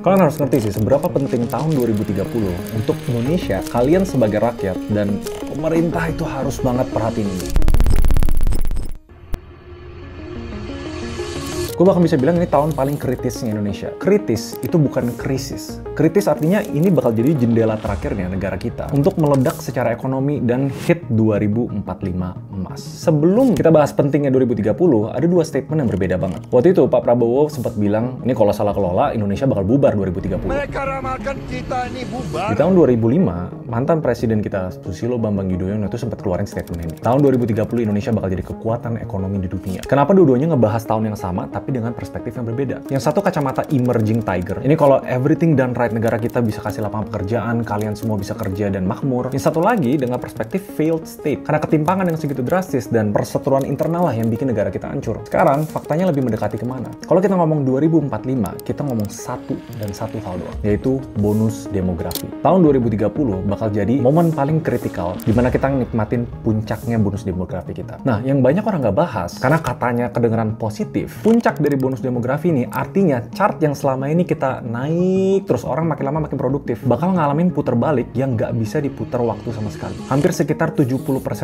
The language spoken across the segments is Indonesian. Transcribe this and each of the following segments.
Kalian harus ngerti sih seberapa penting tahun 2030 untuk Indonesia, kalian sebagai rakyat, dan pemerintah itu harus banget perhatiin ini. Gue bakal bisa bilang ini tahun paling kritisnya Indonesia. Kritis itu bukan krisis. Kritis artinya ini bakal jadi jendela terakhirnya negara kita untuk meledak secara ekonomi dan hit 2045 emas. Sebelum kita bahas pentingnya 2030, ada dua statement yang berbeda banget. Waktu itu Pak Prabowo sempat bilang, ini kalau salah kelola, Indonesia bakal bubar 2030. Mereka ramalkan kita ini bubar. Di tahun 2005, mantan presiden kita Susilo Bambang Yudhoyono itu sempat keluarin statement ini. Tahun 2030 Indonesia bakal jadi kekuatan ekonomi di dunia. Kenapa dua-duanya ngebahas tahun yang sama, tapi dengan perspektif yang berbeda. Yang satu kacamata emerging tiger. Ini kalau everything done right, negara kita bisa kasih lapangan pekerjaan, kalian semua bisa kerja dan makmur. Yang satu lagi dengan perspektif failed state. Karena ketimpangan yang segitu drastis dan perseteruan internal lah yang bikin negara kita hancur. Sekarang, faktanya lebih mendekati kemana? Kalau kita ngomong 2045, kita ngomong satu hal doang, yaitu bonus demografi. Tahun 2030 bakal jadi momen paling kritikal di mana kita nikmatin puncaknya bonus demografi kita. Nah, yang banyak orang nggak bahas, karena katanya kedengeran positif, puncak dari bonus demografi ini artinya chart yang selama ini kita naik terus, orang makin lama makin produktif, bakal ngalamin puter balik yang nggak bisa diputar waktu sama sekali. Hampir sekitar 70%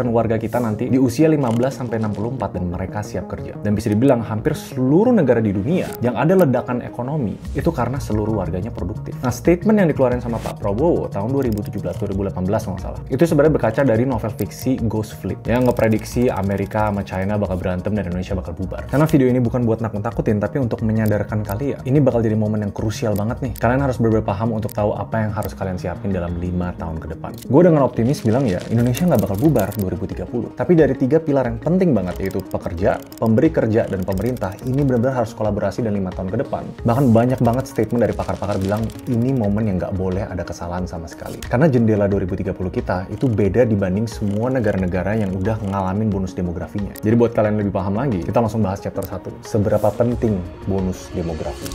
warga kita nanti di usia 15-64 dan mereka siap kerja. Dan bisa dibilang hampir seluruh negara di dunia yang ada ledakan ekonomi itu karena seluruh warganya produktif. Nah, statement yang dikeluarin sama Pak Prabowo tahun 2017-2018 kalau nggak salah, itu sebenarnya berkaca dari novel fiksi Ghost Fleet yang ngeprediksi Amerika sama China bakal berantem dan Indonesia bakal bubar. Karena video ini bukan buat nakut-nakutin, tapi untuk menyadarkan kalian, ini bakal jadi momen yang krusial banget nih. Kalian harus benar-benar paham untuk tahu apa yang harus kalian siapin dalam 5 tahun ke depan. Gue dengan optimis bilang ya, Indonesia nggak bakal bubar 2030. Tapi dari 3 pilar yang penting banget, yaitu pekerja, pemberi kerja, dan pemerintah, ini benar-benar harus kolaborasi dan 5 tahun ke depan. Bahkan banyak banget statement dari pakar-pakar bilang, ini momen yang nggak boleh ada kesalahan sama sekali. Karena jendela 2030 kita itu beda dibanding semua negara-negara yang udah ngalamin bonus demografinya. Jadi buat kalian lebih paham lagi, kita langsung bahas chapter 1. Seberapa penting bonus demografi.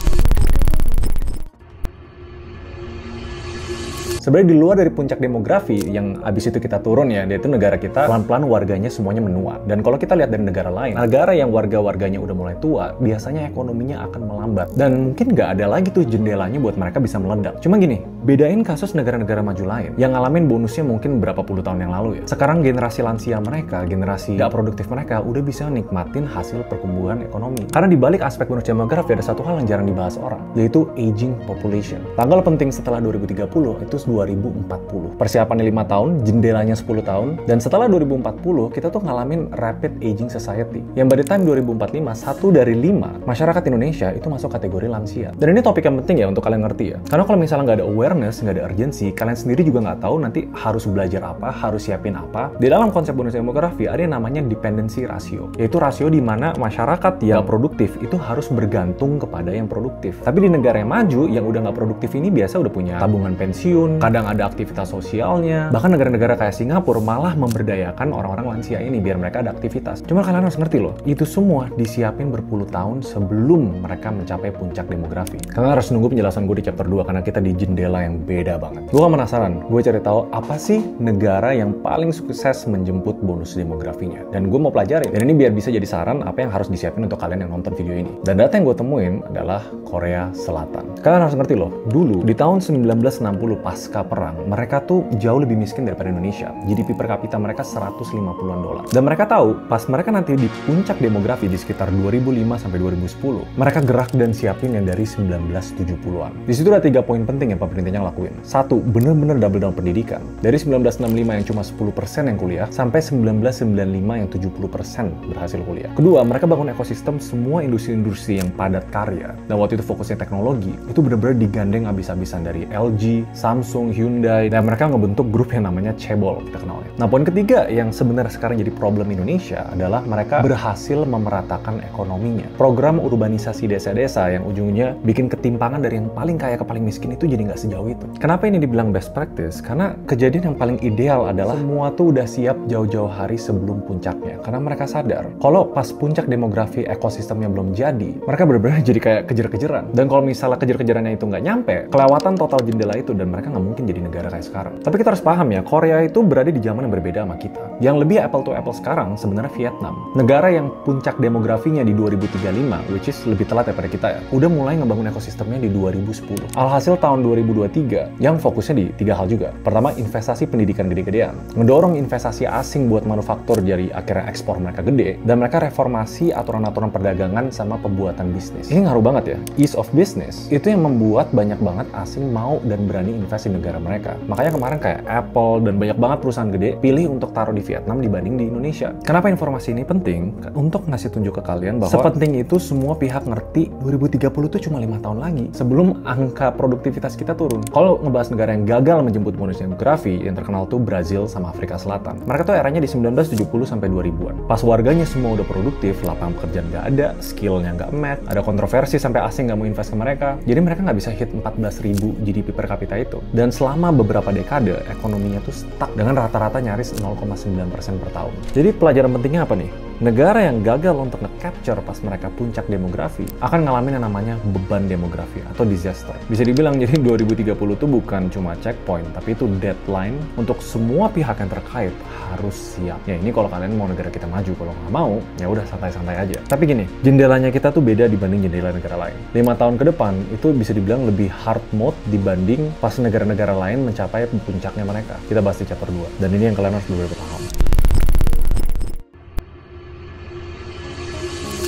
Sebenarnya di luar dari puncak demografi yang abis itu kita turun ya, yaitu negara kita pelan-pelan warganya semuanya menua. Dan kalau kita lihat dari negara lain, negara yang warga-warganya udah mulai tua, biasanya ekonominya akan melambat. Dan mungkin nggak ada lagi tuh jendelanya buat mereka bisa meledak. Cuma gini, bedain kasus negara-negara maju lain yang ngalamin bonusnya mungkin berapa puluh tahun yang lalu ya. Sekarang generasi lansia mereka, generasi nggak produktif mereka, udah bisa nikmatin hasil pertumbuhan ekonomi. Karena di balik aspek bonus demografi ada satu hal yang jarang dibahas orang, yaitu aging population. Tanggal penting setelah 2030 itu 2040. Persiapannya 5 tahun, jendelanya 10 tahun, dan setelah 2040 kita tuh ngalamin rapid aging society. Yang by the time 2045, 1 dari 5 masyarakat Indonesia itu masuk kategori lansia. Dan ini topik yang penting ya untuk kalian ngerti ya. Karena kalau misalnya nggak ada awareness, nggak ada urgency, kalian sendiri juga nggak tahu nanti harus belajar apa, harus siapin apa. Di dalam konsep bonus demografi ada yang namanya dependency ratio, yaitu rasio di mana masyarakat yang produktif itu harus bergantung kepada yang produktif. Tapi di negara yang maju, yang udah nggak produktif ini biasa udah punya tabungan pensiun, kadang ada aktivitas sosialnya. Bahkan negara-negara kayak Singapura malah memberdayakan orang-orang lansia ini biar mereka ada aktivitas. Cuma kalian harus ngerti loh, itu semua disiapin berpuluh tahun sebelum mereka mencapai puncak demografi. Kalian harus nunggu penjelasan gue di chapter 2 karena kita di jendela yang beda banget. Gue penasaran, gue cari tahu apa sih negara yang paling sukses menjemput bonus demografinya. Dan gue mau pelajarin. Dan ini biar bisa jadi saran apa yang harus disiapin untuk kalian yang nonton video ini. Dan data yang gue temuin adalah Korea Selatan. Kalian harus ngerti loh, dulu di tahun 1960 pasca perang, mereka tuh jauh lebih miskin daripada Indonesia. GDP per kapita mereka 150-an dolar. Dan mereka tahu, pas mereka nanti di puncak demografi di sekitar 2005 sampai 2010, mereka gerak dan siapin yang dari 1970-an. Di situ ada 3 poin penting yang pemerintahnya lakuin. 1, bener-bener double down pendidikan. Dari 1965 yang cuma 10% yang kuliah, sampai 1995 yang 70% berhasil kuliah. Kedua, mereka bangun ekosistem semua industri-industri yang padat karya. Dan waktu itu fokusnya teknologi, itu bener-bener digandeng abis-abisan dari LG, Samsung, Hyundai, dan mereka ngebentuk grup yang namanya Cebol, kita kenalnya. Nah, poin ketiga yang sebenarnya sekarang jadi problem Indonesia adalah mereka berhasil memeratakan ekonominya. Program urbanisasi desa-desa yang ujungnya bikin ketimpangan dari yang paling kaya ke paling miskin itu jadi nggak sejauh itu. Kenapa ini dibilang best practice? Karena kejadian yang paling ideal adalah semua tuh udah siap jauh-jauh hari sebelum puncaknya. Karena mereka sadar, kalau pas puncak demografi ekosistemnya belum jadi, mereka benar-benar jadi kayak kejar-kejaran. Dan kalau misalnya kejar-kejarannya itu nggak nyampe, kelewatan total jendela itu dan mereka nggak mungkin jadi negara kayak sekarang. Tapi kita harus paham ya, Korea itu berada di zaman yang berbeda sama kita. Yang lebih apple to apple sekarang sebenarnya Vietnam. Negara yang puncak demografinya di 2035, which is lebih telat daripada kita ya, udah mulai ngebangun ekosistemnya di 2010. Alhasil tahun 2023 yang fokusnya di 3 hal juga. Pertama, investasi pendidikan gede-gedean. Ngedorong investasi asing buat manufaktur, jadi akhirnya ekspor mereka gede, dan mereka reformasi aturan-aturan perdagangan sama pembuatan bisnis. Ini ngaruh banget ya. Ease of business itu yang membuat banyak banget asing mau dan berani invest di negara mereka. Makanya kemarin kayak Apple dan banyak banget perusahaan gede pilih untuk taruh di Vietnam dibanding di Indonesia. Kenapa informasi ini penting? Untuk ngasih tunjuk ke kalian bahwa sepenting itu semua pihak ngerti 2030 itu cuma 5 tahun lagi sebelum angka produktivitas kita turun. Kalau ngebahas negara yang gagal menjemput bonus demografi, yang terkenal tuh Brazil sama Afrika Selatan. Mereka tuh eranya di 1970 sampai 2000-an. Pas warganya semua udah produktif, lapangan pekerjaan nggak ada, skillnya nggak match, ada kontroversi sampai asing nggak mau invest ke mereka. Jadi mereka nggak bisa hit 14.000 GDP per kapita itu. Dan selama beberapa dekade, ekonominya tuh stuck dengan rata-rata nyaris 0,9% per tahun. Jadi pelajaran pentingnya apa nih? Negara yang gagal untuk nge-capture pas mereka puncak demografi akan ngalamin yang namanya beban demografi atau disaster. Bisa dibilang jadi 2030 itu bukan cuma checkpoint, tapi itu deadline untuk semua pihak yang terkait harus siap. Ya ini kalau kalian mau negara kita maju, kalau nggak mau, ya udah santai-santai aja. Tapi gini, jendelanya kita tuh beda dibanding jendela negara lain. 5 tahun ke depan itu bisa dibilang lebih hard mode dibanding pas negara-negara lain mencapai puncaknya mereka. Kita bahas di chapter 2. Dan ini yang kalian harus benar-benar paham.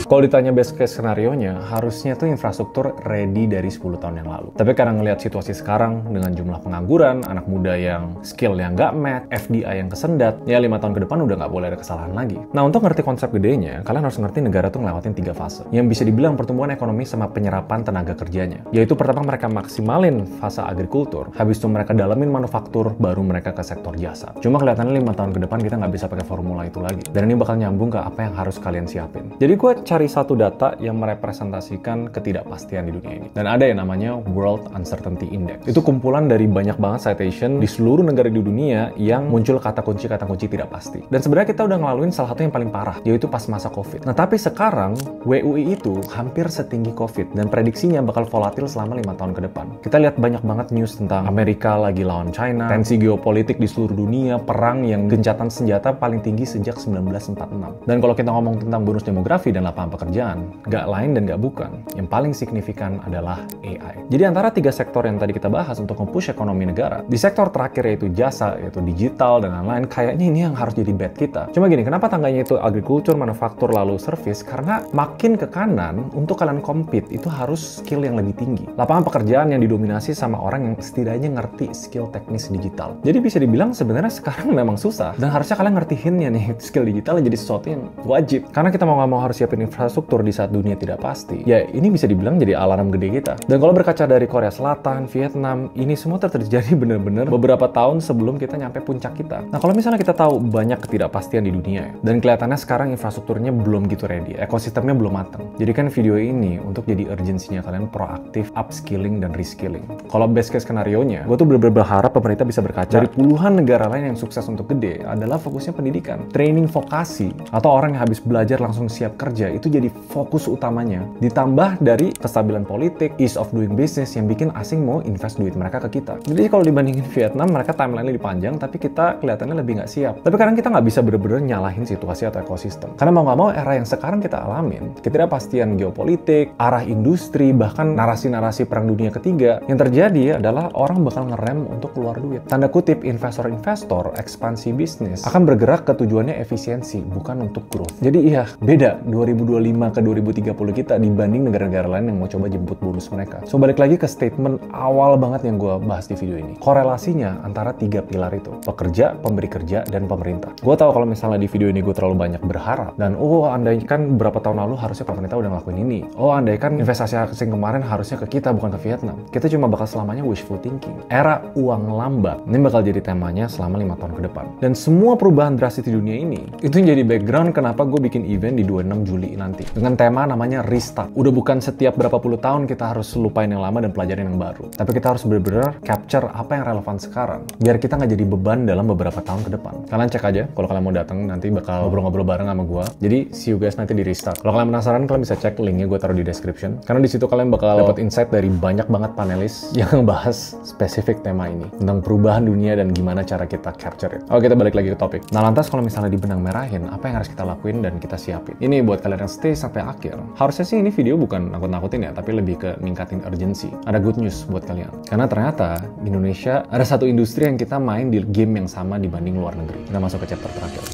Kalau ditanya best case scenario-nya, harusnya tuh infrastruktur ready dari 10 tahun yang lalu. Tapi karena ngelihat situasi sekarang dengan jumlah pengangguran, anak muda yang skill yang nggak match, FDI yang kesendat, ya 5 tahun ke depan udah nggak boleh ada kesalahan lagi. Nah, untuk ngerti konsep gedenya, kalian harus ngerti negara tuh ngelewatin 3 fase. Yang bisa dibilang pertumbuhan ekonomi sama penyerapan tenaga kerjanya. Yaitu pertama mereka maksimalin fase agrikultur, habis itu mereka dalamin manufaktur, baru mereka ke sektor jasa. Cuma kelihatannya 5 tahun ke depan kita nggak bisa pakai formula itu lagi. Dan ini bakal nyambung ke apa yang harus kalian siapin. Jadi gue cari satu data yang merepresentasikan ketidakpastian di dunia ini. Dan ada yang namanya World Uncertainty Index. Itu kumpulan dari banyak banget citation di seluruh negara di dunia yang muncul kata kunci tidak pasti. Dan sebenarnya kita udah ngelaluin salah satu yang paling parah, yaitu pas masa COVID. Nah, tapi sekarang WUI itu hampir setinggi COVID dan prediksinya bakal volatil selama 5 tahun ke depan. Kita lihat banyak banget news tentang Amerika lagi lawan China, tensi geopolitik di seluruh dunia, perang yang gencatan senjata paling tinggi sejak 1946. Dan kalau kita ngomong tentang bonus demografi dan lapangan pekerjaan, nggak lain dan nggak bukan. Yang paling signifikan adalah AI. Jadi antara 3 sektor yang tadi kita bahas untuk nge-push ekonomi negara, di sektor terakhir yaitu jasa, yaitu digital dan lain-lain, kayaknya ini yang harus jadi bet kita. Cuma gini, kenapa tangganya itu agrikultur, manufaktur, lalu service? Karena makin ke kanan, untuk kalian compete, itu harus skill yang lebih tinggi. Lapangan pekerjaan yang didominasi sama orang yang setidaknya ngerti skill teknis digital. Jadi bisa dibilang sebenarnya sekarang memang susah. Dan harusnya kalian ngerti hintnya nih, skill digital jadi sesuatu yang wajib. Karena kita mau nggak mau harus siapin infrastruktur di saat dunia tidak pasti. Ya, ini bisa dibilang jadi alarm gede kita. Dan kalau berkaca dari Korea Selatan, Vietnam, ini semua terjadi benar-benar beberapa tahun sebelum kita nyampe puncak kita. Nah, kalau misalnya kita tahu banyak ketidakpastian di dunia ya, dan kelihatannya sekarang infrastrukturnya belum gitu ready, ekosistemnya belum matang. Jadi kan video ini untuk jadi urgensinya kalian proaktif upskilling dan reskilling. Kalau best case skenario-nya, gue tuh benar-benar berharap pemerintah bisa berkaca dari puluhan negara lain yang sukses untuk gede adalah fokusnya pendidikan, training vokasi, atau orang yang habis belajar langsung siap kerja, itu jadi fokus utamanya. Ditambah dari kestabilan politik, ease of doing business yang bikin asing mau invest duit mereka ke kita. Jadi kalau dibandingin Vietnam, mereka timeline-nya lebih panjang, tapi kita kelihatannya lebih nggak siap. Tapi kadang kita nggak bisa bener-bener nyalahin situasi atau ekosistem. Karena mau nggak mau era yang sekarang kita alamin, ketidakpastian geopolitik, arah industri, bahkan narasi-narasi perang dunia ketiga, yang terjadi adalah orang bakal ngerem untuk keluar duit. Tanda kutip, investor-investor, ekspansi bisnis akan bergerak ke tujuannya efisiensi, bukan untuk growth. Jadi iya, beda 2025 ke 2030 kita dibanding negara-negara lain yang mau coba jemput bonus mereka. So, balik lagi ke statement awal banget yang gue bahas di video ini. Korelasinya antara 3 pilar itu. Pekerja, pemberi kerja, dan pemerintah. Gue tahu kalau misalnya di video ini gue terlalu banyak berharap. Dan andaikan berapa tahun lalu harusnya pemerintah udah ngelakuin ini. Andaikan investasi asing kemarin harusnya ke kita, bukan ke Vietnam. Kita cuma bakal selamanya wishful thinking. Era uang lambat. Ini bakal jadi temanya selama 5 tahun ke depan. Dan semua perubahan drastis di dunia ini, itu jadi background kenapa gue bikin event di 26 Juli nanti. Dengan tema namanya restart. Udah bukan setiap berapa puluh tahun kita harus lupain yang lama dan pelajarin yang baru. Tapi kita harus bener-bener capture apa yang relevan sekarang. Biar kita nggak jadi beban dalam beberapa tahun ke depan. Kalian cek aja, kalau kalian mau datang nanti bakal ngobrol-ngobrol bareng sama gue. Jadi see you guys nanti di restart. Kalau kalian penasaran, kalian bisa cek linknya, gue taruh di description. Karena di situ kalian bakal dapat insight dari banyak banget panelis yang bahas spesifik tema ini. Tentang perubahan dunia dan gimana cara kita capture it. Oke, kita balik lagi ke topik. Nah, lantas kalau misalnya dibenang merahin, apa yang harus kita lakuin dan kita siapin? Ini buat kalian yang stay sampai akhir. Harusnya sih ini video bukan nakut-nakutin ya, tapi lebih ke ningkatin urgency. Ada good news buat kalian. Karena ternyata di Indonesia ada satu industri yang kita main di game yang sama dibanding luar negeri. Kita masuk ke chapter terakhir.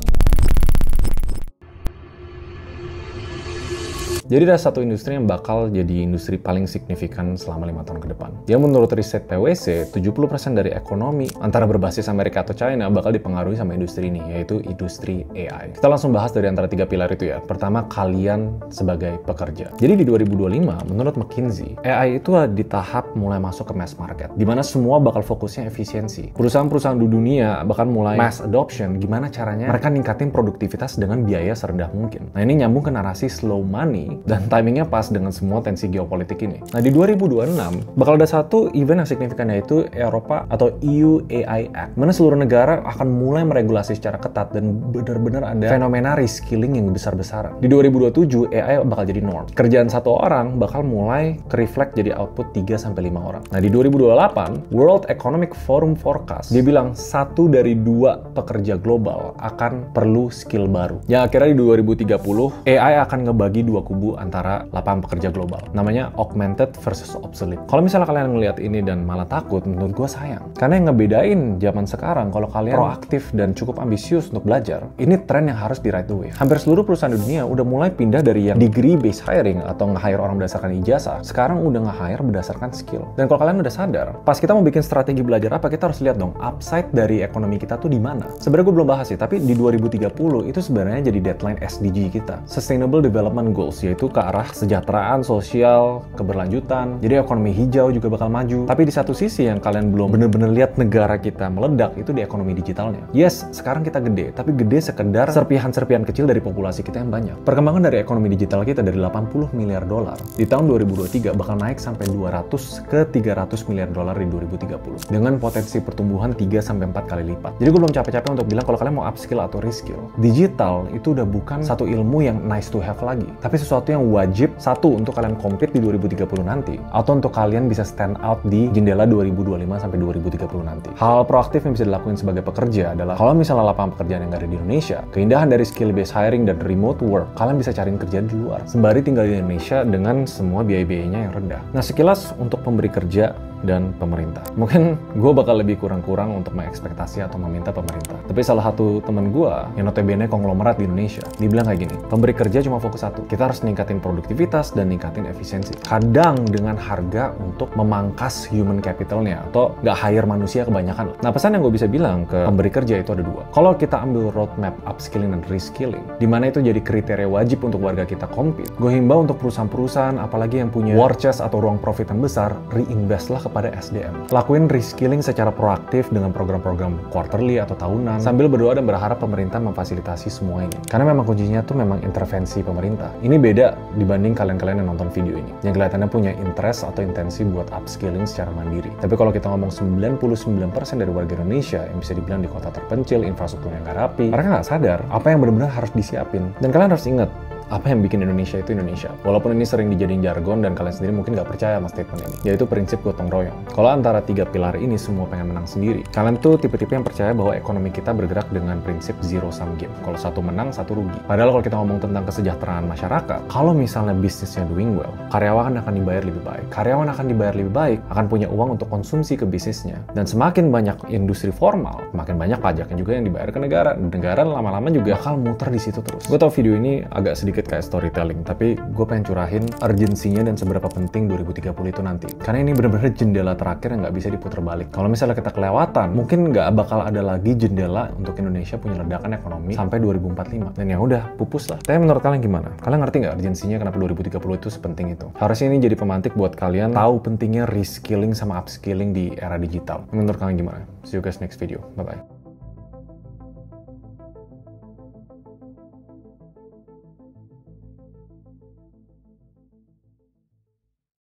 Jadi ada satu industri yang bakal jadi industri paling signifikan selama 5 tahun ke depan. Ya menurut riset PwC, 70% dari ekonomi antara berbasis Amerika atau China bakal dipengaruhi sama industri ini, yaitu industri AI. Kita langsung bahas dari antara 3 pilar itu ya. Pertama, kalian sebagai pekerja. Jadi di 2025, menurut McKinsey, AI itu di tahap mulai masuk ke mass market, di mana semua bakal fokusnya efisiensi. Perusahaan-perusahaan di dunia bakal mulai mass adoption, gimana caranya mereka ningkatin produktivitas dengan biaya serendah mungkin. Nah ini nyambung ke narasi slow money, dan timingnya pas dengan semua tensi geopolitik ini. Nah di 2026 bakal ada satu event yang signifikan, yaitu Eropa atau EU AI Act, mana seluruh negara akan mulai meregulasi secara ketat dan benar-benar ada fenomena reskilling yang besar-besaran. Di 2027 AI bakal jadi norm. Kerjaan satu orang bakal mulai ke-reflect jadi output 3-5 orang. Nah di 2028 World Economic Forum Forecast dia bilang 1 dari 2 pekerja global akan perlu skill baru. Yang akhirnya di 2030 AI akan ngebagi 2 kubu antara lapangan pekerja global. Namanya augmented versus obsolete. Kalau misalnya kalian ngelihat ini dan malah takut, menurut gue sayang. Karena yang ngebedain zaman sekarang, kalau kalian proaktif dan cukup ambisius untuk belajar, ini tren yang harus di ride the wave. Hampir seluruh perusahaan di dunia udah mulai pindah dari yang degree based hiring atau nge-hire orang berdasarkan ijazah, sekarang udah nge-hire berdasarkan skill. Dan kalau kalian udah sadar, pas kita mau bikin strategi belajar apa, kita harus lihat dong upside dari ekonomi kita tuh di mana. Sebenarnya gue belum bahas sih, tapi di 2030 itu sebenarnya jadi deadline SDG kita, Sustainable Development Goals, yaitu ke arah kesejahteraan sosial, keberlanjutan. Jadi ekonomi hijau juga bakal maju. Tapi di satu sisi yang kalian belum bener-bener lihat negara kita meledak itu di ekonomi digitalnya. Yes, sekarang kita gede, tapi gede sekedar serpihan-serpihan kecil dari populasi kita yang banyak. Perkembangan dari ekonomi digital kita dari 80 miliar dolar di tahun 2023 bakal naik sampai 200 ke 300 miliar dolar di 2030 dengan potensi pertumbuhan 3-4 kali lipat. Jadi gue belum capek-capek untuk bilang kalau kalian mau upskill atau reskill. Digital itu udah bukan satu ilmu yang nice to have lagi, tapi sesuatu yang wajib, satu untuk kalian compete di 2030 nanti, atau untuk kalian bisa stand out di jendela 2025 sampai 2030 nanti. Hal proaktif yang bisa dilakuin sebagai pekerja adalah kalau misalnya lapangan pekerjaan yang nggak ada di Indonesia, keindahan dari skill based hiring dan remote work, kalian bisa cari kerja di luar sembari tinggal di Indonesia dengan semua biaya-biayanya yang rendah. Nah sekilas untuk pemberi kerja dan pemerintah. Mungkin gue bakal lebih kurang-kurang untuk mengekspektasi atau meminta pemerintah. Tapi salah satu temen gue yang notabene konglomerat di Indonesia, dia bilang kayak gini, pemberi kerja cuma fokus satu, kita harus ningkatin produktivitas dan ningkatin efisiensi. Kadang dengan harga untuk memangkas human capitalnya atau nggak hire manusia kebanyakan. Nah pesan yang gue bisa bilang ke pemberi kerja itu ada 2. Kalau kita ambil roadmap upskilling dan reskilling, di mana itu jadi kriteria wajib untuk warga kita compete, gue himbau untuk perusahaan-perusahaan apalagi yang punya war chest atau ruang profit yang besar, reinvest lah pada SDM. Lakuin reskilling secara proaktif dengan program-program quarterly atau tahunan, sambil berdoa dan berharap pemerintah memfasilitasi semua ini. Karena memang kuncinya tuh memang intervensi pemerintah. Ini beda dibanding kalian-kalian yang nonton video ini, yang kelihatannya punya interest atau intensi buat upskilling secara mandiri. Tapi kalau kita ngomong 99% dari warga Indonesia yang bisa dibilang di kota terpencil, infrastrukturnya nggak rapi, mereka nggak sadar apa yang benar-benar harus disiapin. Dan kalian harus ingat, apa yang bikin Indonesia itu Indonesia. Walaupun ini sering dijadiin jargon dan kalian sendiri mungkin nggak percaya sama statement ini, yaitu prinsip gotong royong. Kalau antara 3 pilar ini semua pengen menang sendiri, kalian tuh tipe-tipe yang percaya bahwa ekonomi kita bergerak dengan prinsip zero sum game. Kalau satu menang, satu rugi. Padahal kalau kita ngomong tentang kesejahteraan masyarakat, kalau misalnya bisnisnya doing well, karyawan akan dibayar lebih baik. Karyawan akan dibayar lebih baik, akan punya uang untuk konsumsi ke bisnisnya. Dan semakin banyak industri formal, makin banyak pajaknya juga yang dibayar ke negara. Dan negara lama-lama juga bakal muter di situ terus. Gue tau video ini agak sedikit kayak storytelling, tapi gue pengen curahin urgensinya dan seberapa penting 2030 itu nanti. Karena ini benar-benar jendela terakhir yang nggak bisa diputar balik. Kalau misalnya kita kelewatan, mungkin nggak bakal ada lagi jendela untuk Indonesia punya ledakan ekonomi sampai 2045. Dan ya udah, pupus lah. Tapi menurut kalian gimana? Kalian ngerti nggak urgensinya kenapa 2030 itu sepenting itu? Harusnya ini jadi pemantik buat kalian tahu pentingnya reskilling sama upskilling di era digital. Menurut kalian gimana? See you guys next video. Bye-bye.